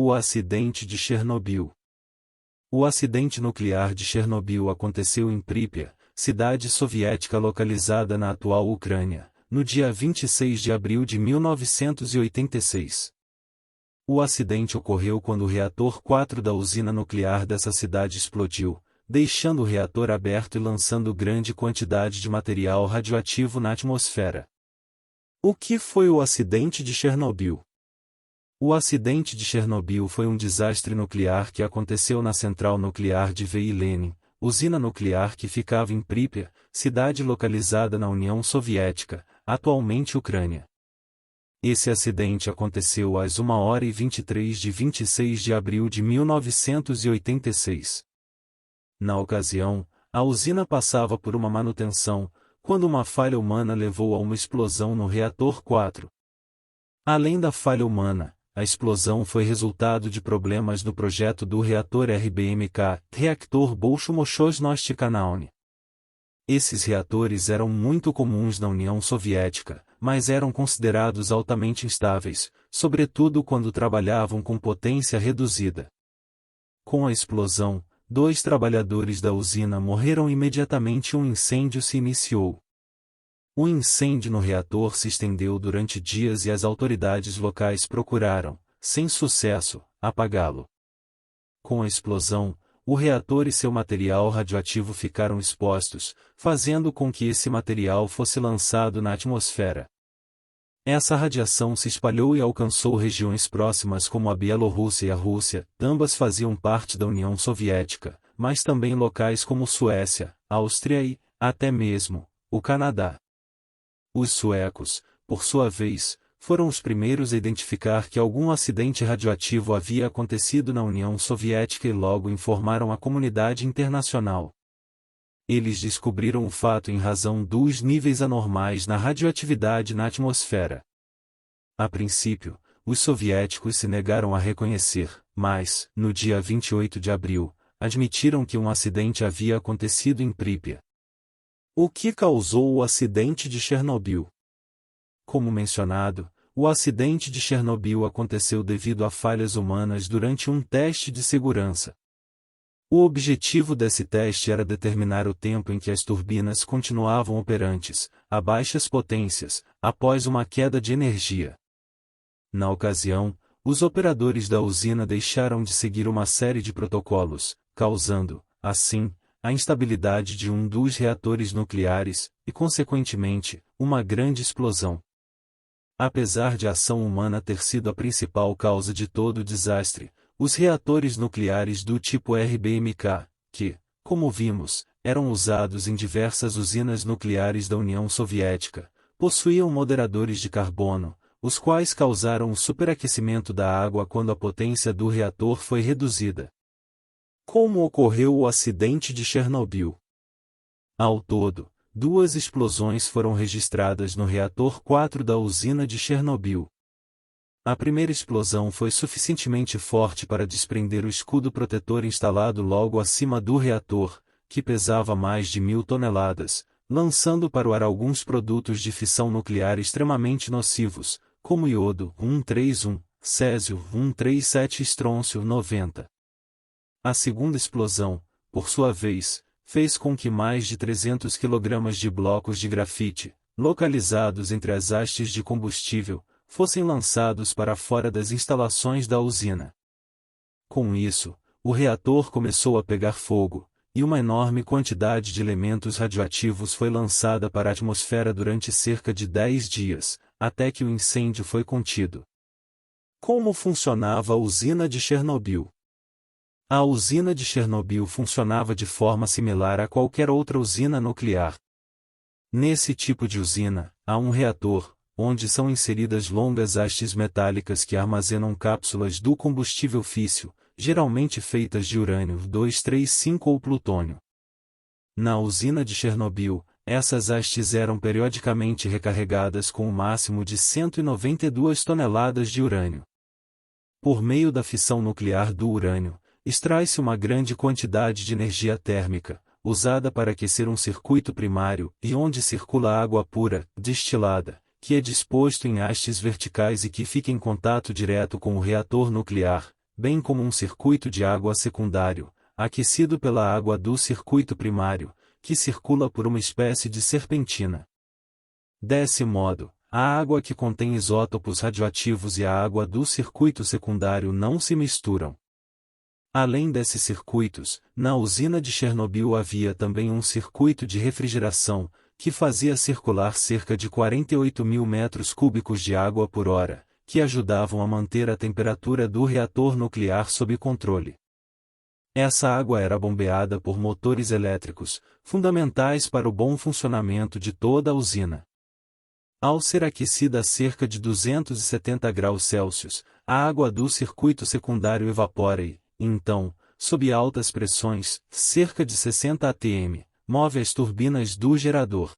O acidente de Chernobyl. O acidente nuclear de Chernobyl aconteceu em Pripyat, cidade soviética localizada na atual Ucrânia, no dia 26 de abril de 1986. O acidente ocorreu quando o reator 4 da usina nuclear dessa cidade explodiu, deixando o reator aberto e lançando grande quantidade de material radioativo na atmosfera. O que foi o acidente de Chernobyl? O acidente de Chernobyl foi um desastre nuclear que aconteceu na central nuclear de Veilene, usina nuclear que ficava em Pripyat, cidade localizada na União Soviética, atualmente Ucrânia. Esse acidente aconteceu às 1h23 de 26 de abril de 1986. Na ocasião, a usina passava por uma manutenção, quando uma falha humana levou a uma explosão no reator 4. Além da falha humana, a explosão foi resultado de problemas no projeto do reator RBMK, Reaktor Bolshomoshodnosti Kanaune. Esses reatores eram muito comuns na União Soviética, mas eram considerados altamente instáveis, sobretudo quando trabalhavam com potência reduzida. Com a explosão, 2 trabalhadores da usina morreram imediatamente e um incêndio se iniciou. O incêndio no reator se estendeu durante dias e as autoridades locais procuraram, sem sucesso, apagá-lo. Com a explosão, o reator e seu material radioativo ficaram expostos, fazendo com que esse material fosse lançado na atmosfera. Essa radiação se espalhou e alcançou regiões próximas como a Bielorrússia e a Rússia, ambas faziam parte da União Soviética, mas também locais como Suécia, Áustria e, até mesmo, o Canadá. Os suecos, por sua vez, foram os primeiros a identificar que algum acidente radioativo havia acontecido na União Soviética e logo informaram a comunidade internacional. Eles descobriram o fato em razão dos níveis anormais na radioatividade na atmosfera. A princípio, os soviéticos se negaram a reconhecer, mas, no dia 28 de abril, admitiram que um acidente havia acontecido em Pripyat. O que causou o acidente de Chernobyl? Como mencionado, o acidente de Chernobyl aconteceu devido a falhas humanas durante um teste de segurança. O objetivo desse teste era determinar o tempo em que as turbinas continuavam operantes, a baixas potências, após uma queda de energia. Na ocasião, os operadores da usina deixaram de seguir uma série de protocolos, causando, assim, a instabilidade de um dos reatores nucleares, e consequentemente, uma grande explosão. Apesar de a ação humana ter sido a principal causa de todo o desastre, os reatores nucleares do tipo RBMK, que, como vimos, eram usados em diversas usinas nucleares da União Soviética, possuíam moderadores de carbono, os quais causaram o superaquecimento da água quando a potência do reator foi reduzida. Como ocorreu o acidente de Chernobyl? Ao todo, 2 explosões foram registradas no reator 4 da usina de Chernobyl. A primeira explosão foi suficientemente forte para desprender o escudo protetor instalado logo acima do reator, que pesava mais de 1.000 toneladas, lançando para o ar alguns produtos de fissão nuclear extremamente nocivos, como iodo 131, césio 137 e estrôncio 90. A segunda explosão, por sua vez, fez com que mais de 300 kg de blocos de grafite, localizados entre as hastes de combustível, fossem lançados para fora das instalações da usina. Com isso, o reator começou a pegar fogo, e uma enorme quantidade de elementos radioativos foi lançada para a atmosfera durante cerca de 10 dias, até que o incêndio foi contido. Como funcionava a usina de Chernobyl? A usina de Chernobyl funcionava de forma similar a qualquer outra usina nuclear. Nesse tipo de usina, há um reator, onde são inseridas longas hastes metálicas que armazenam cápsulas do combustível físsil, geralmente feitas de urânio 235 ou plutônio. Na usina de Chernobyl, essas hastes eram periodicamente recarregadas com o máximo de 192 toneladas de urânio. Por meio da fissão nuclear do urânio, extrai-se uma grande quantidade de energia térmica, usada para aquecer um circuito primário e onde circula água pura, destilada, que é disposto em hastes verticais e que fica em contato direto com o reator nuclear, bem como um circuito de água secundário, aquecido pela água do circuito primário, que circula por uma espécie de serpentina. Desse modo, a água que contém isótopos radioativos e a água do circuito secundário não se misturam. Além desses circuitos, na usina de Chernobyl havia também um circuito de refrigeração, que fazia circular cerca de 48 mil metros cúbicos de água por hora, que ajudavam a manter a temperatura do reator nuclear sob controle. Essa água era bombeada por motores elétricos, fundamentais para o bom funcionamento de toda a usina. Ao ser aquecida a cerca de 270 graus Celsius, a água do circuito secundário evapora e, então, sob altas pressões, cerca de 60 atm, move as turbinas do gerador.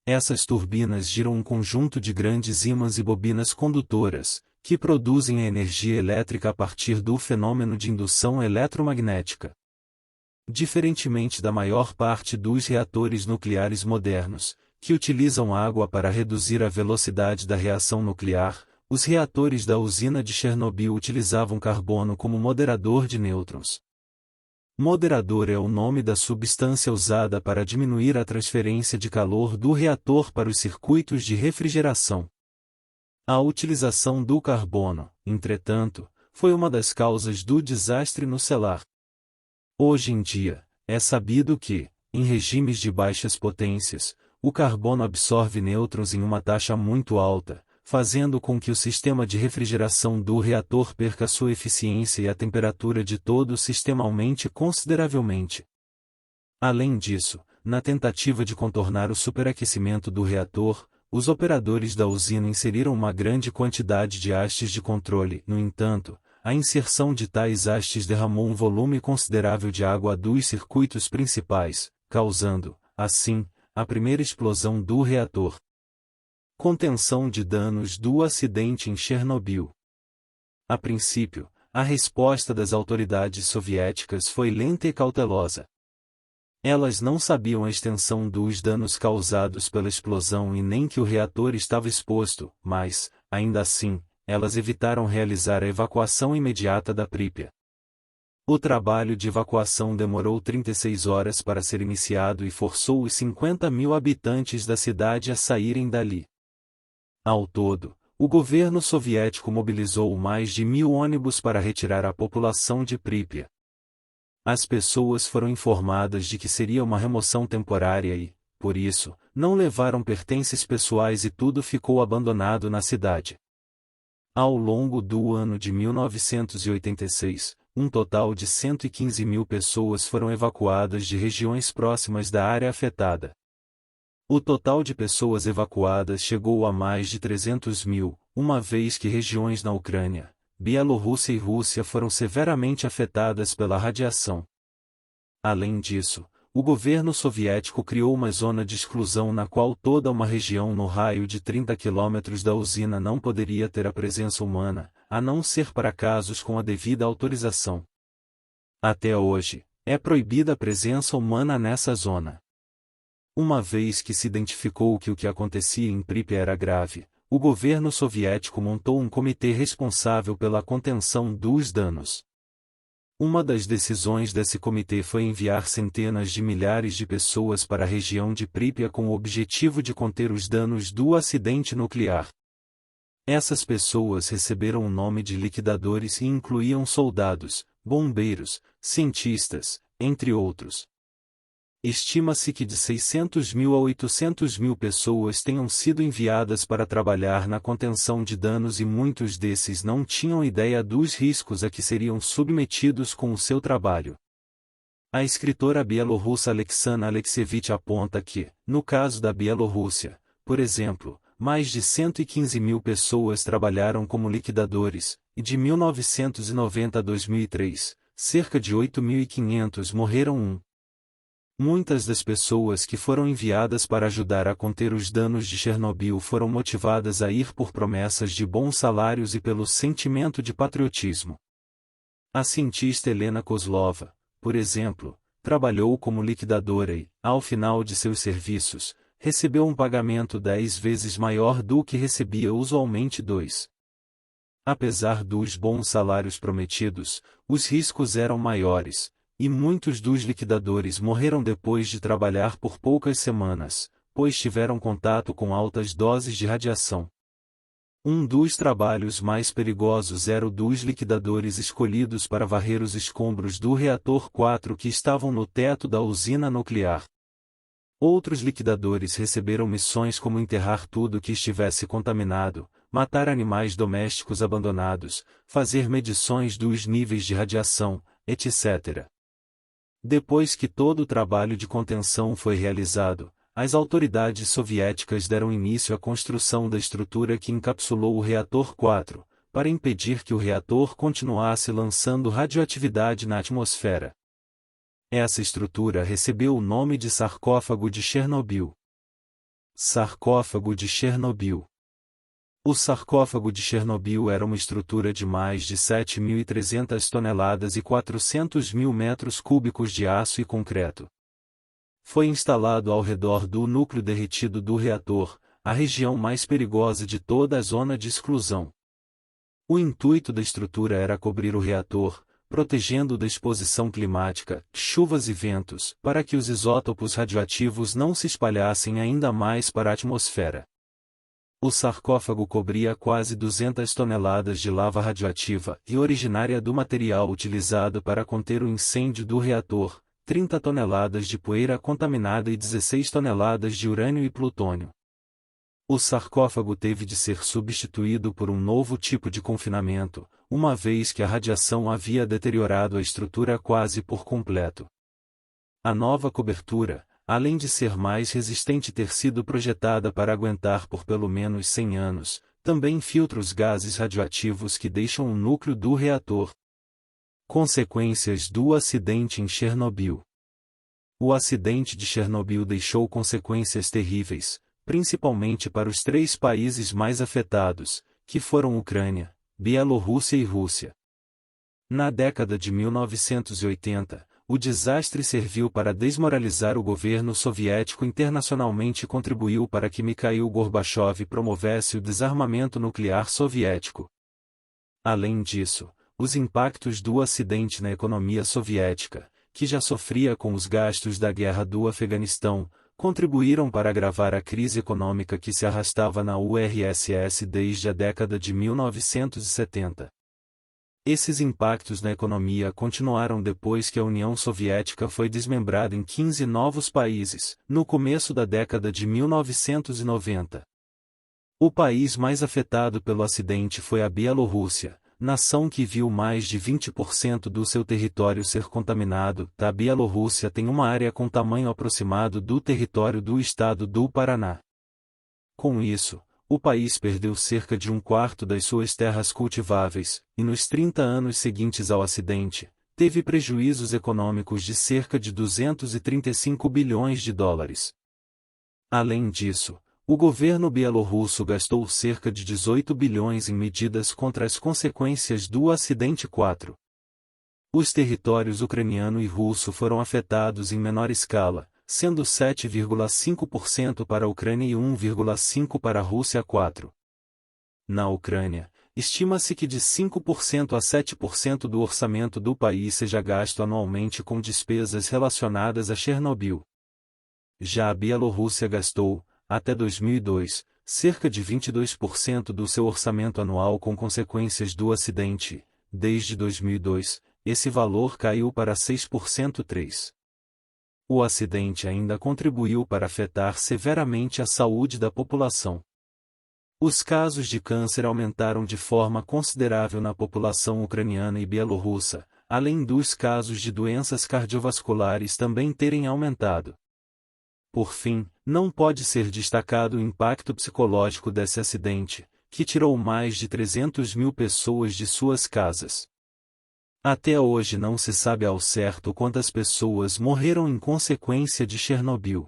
Essas turbinas giram um conjunto de grandes ímãs e bobinas condutoras, que produzem a energia elétrica a partir do fenômeno de indução eletromagnética. Diferentemente da maior parte dos reatores nucleares modernos, que utilizam água para reduzir a velocidade da reação nuclear, os reatores da usina de Chernobyl utilizavam carbono como moderador de nêutrons. Moderador é o nome da substância usada para diminuir a transferência de calor do reator para os circuitos de refrigeração. A utilização do carbono, entretanto, foi uma das causas do desastre nuclear. Hoje em dia, é sabido que, em regimes de baixas potências, o carbono absorve nêutrons em uma taxa muito alta, fazendo com que o sistema de refrigeração do reator perca sua eficiência e a temperatura de todo o sistema aumente consideravelmente. Além disso, na tentativa de contornar o superaquecimento do reator, os operadores da usina inseriram uma grande quantidade de hastes de controle. No entanto, a inserção de tais hastes derramou um volume considerável de água dos circuitos principais, causando, assim, a primeira explosão do reator. Contenção de danos do acidente em Chernobyl. A princípio, a resposta das autoridades soviéticas foi lenta e cautelosa. Elas não sabiam a extensão dos danos causados pela explosão e nem que o reator estava exposto, mas, ainda assim, elas evitaram realizar a evacuação imediata da Pripyat. O trabalho de evacuação demorou 36 horas para ser iniciado e forçou os 50 mil habitantes da cidade a saírem dali. Ao todo, o governo soviético mobilizou mais de 1.000 ônibus para retirar a população de Pripyat. As pessoas foram informadas de que seria uma remoção temporária e, por isso, não levaram pertences pessoais e tudo ficou abandonado na cidade. Ao longo do ano de 1986, um total de 115 mil pessoas foram evacuadas de regiões próximas da área afetada. O total de pessoas evacuadas chegou a mais de 300 mil, uma vez que regiões na Ucrânia, Bielorrússia e Rússia foram severamente afetadas pela radiação. Além disso, o governo soviético criou uma zona de exclusão na qual toda uma região no raio de 30 quilômetros da usina não poderia ter a presença humana, a não ser para casos com a devida autorização. Até hoje, é proibida a presença humana nessa zona. Uma vez que se identificou que o que acontecia em Pripyat era grave, o governo soviético montou um comitê responsável pela contenção dos danos. Uma das decisões desse comitê foi enviar centenas de milhares de pessoas para a região de Pripyat com o objetivo de conter os danos do acidente nuclear. Essas pessoas receberam o nome de liquidadores e incluíam soldados, bombeiros, cientistas, entre outros. Estima-se que de 600 mil a 800 mil pessoas tenham sido enviadas para trabalhar na contenção de danos e muitos desses não tinham ideia dos riscos a que seriam submetidos com o seu trabalho. A escritora bielorrussa Alexandra Alexievich aponta que, no caso da Bielorrússia, por exemplo, mais de 115 mil pessoas trabalharam como liquidadores, e de 1990 a 2003, cerca de 8.500 morreram. Muitas das pessoas que foram enviadas para ajudar a conter os danos de Chernobyl foram motivadas a ir por promessas de bons salários e pelo sentimento de patriotismo. A cientista Helena Kozlova, por exemplo, trabalhou como liquidadora e, ao final de seus serviços, recebeu um pagamento 10 vezes maior do que recebia usualmente. Apesar dos bons salários prometidos, os riscos eram maiores, e muitos dos liquidadores morreram depois de trabalhar por poucas semanas, pois tiveram contato com altas doses de radiação. Um dos trabalhos mais perigosos era o dos liquidadores escolhidos para varrer os escombros do reator 4 que estavam no teto da usina nuclear. Outros liquidadores receberam missões como enterrar tudo que estivesse contaminado, matar animais domésticos abandonados, fazer medições dos níveis de radiação, etc. Depois que todo o trabalho de contenção foi realizado, as autoridades soviéticas deram início à construção da estrutura que encapsulou o reator 4, para impedir que o reator continuasse lançando radioatividade na atmosfera. Essa estrutura recebeu o nome de Sarcófago de Chernobyl. Sarcófago de Chernobyl. O sarcófago de Chernobyl era uma estrutura de mais de 7.300 toneladas e 400 mil metros cúbicos de aço e concreto. Foi instalado ao redor do núcleo derretido do reator, a região mais perigosa de toda a zona de exclusão. O intuito da estrutura era cobrir o reator, protegendo-o da exposição climática, chuvas e ventos, para que os isótopos radioativos não se espalhassem ainda mais para a atmosfera. O sarcófago cobria quase 200 toneladas de lava radioativa e originária do material utilizado para conter o incêndio do reator, 30 toneladas de poeira contaminada e 16 toneladas de urânio e plutônio. O sarcófago teve de ser substituído por um novo tipo de confinamento, uma vez que a radiação havia deteriorado a estrutura quase por completo. A nova cobertura, além de ser mais resistente e ter sido projetada para aguentar por pelo menos 100 anos, também filtra os gases radioativos que deixam o núcleo do reator. Consequências do acidente em Chernobyl. O acidente de Chernobyl deixou consequências terríveis, principalmente para os 3 países mais afetados, que foram Ucrânia, Bielorrússia e Rússia. Na década de 1980, o desastre serviu para desmoralizar o governo soviético internacionalmente e contribuiu para que Mikhail Gorbachev promovesse o desarmamento nuclear soviético. Além disso, os impactos do acidente na economia soviética, que já sofria com os gastos da guerra do Afeganistão, contribuíram para agravar a crise econômica que se arrastava na URSS desde a década de 1970. Esses impactos na economia continuaram depois que a União Soviética foi desmembrada em 15 novos países, no começo da década de 1990. O país mais afetado pelo acidente foi a Bielorrússia, nação que viu mais de 20% do seu território ser contaminado. A Bielorrússia tem uma área com tamanho aproximado do território do estado do Paraná. Com isso, o país perdeu cerca de 1/4 das suas terras cultiváveis, e nos 30 anos seguintes ao acidente, teve prejuízos econômicos de cerca de 235 bilhões de dólares. Além disso, o governo bielorrusso gastou cerca de 18 bilhões em medidas contra as consequências do acidente 4. Os territórios ucraniano e russo foram afetados em menor escala, sendo 7,5% para a Ucrânia e 1,5% para a Rússia 4. Na Ucrânia, estima-se que de 5% a 7% do orçamento do país seja gasto anualmente com despesas relacionadas a Chernobyl. Já a Bielorrússia gastou, até 2002, cerca de 22% do seu orçamento anual com consequências do acidente. Desde 2002, esse valor caiu para 6%. O acidente ainda contribuiu para afetar severamente a saúde da população. Os casos de câncer aumentaram de forma considerável na população ucraniana e bielorrussa, além dos casos de doenças cardiovasculares também terem aumentado. Por fim, não pode ser destacado o impacto psicológico desse acidente, que tirou mais de 300 mil pessoas de suas casas. Até hoje não se sabe ao certo quantas pessoas morreram em consequência de Chernobyl.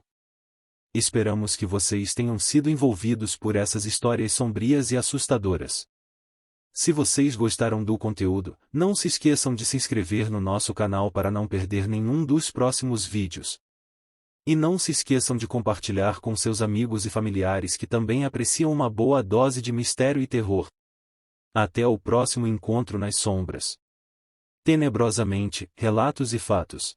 Esperamos que vocês tenham sido envolvidos por essas histórias sombrias e assustadoras. Se vocês gostaram do conteúdo, não se esqueçam de se inscrever no nosso canal para não perder nenhum dos próximos vídeos. E não se esqueçam de compartilhar com seus amigos e familiares que também apreciam uma boa dose de mistério e terror. Até o próximo encontro nas sombras. Tenebrosamente, relatos e fatos.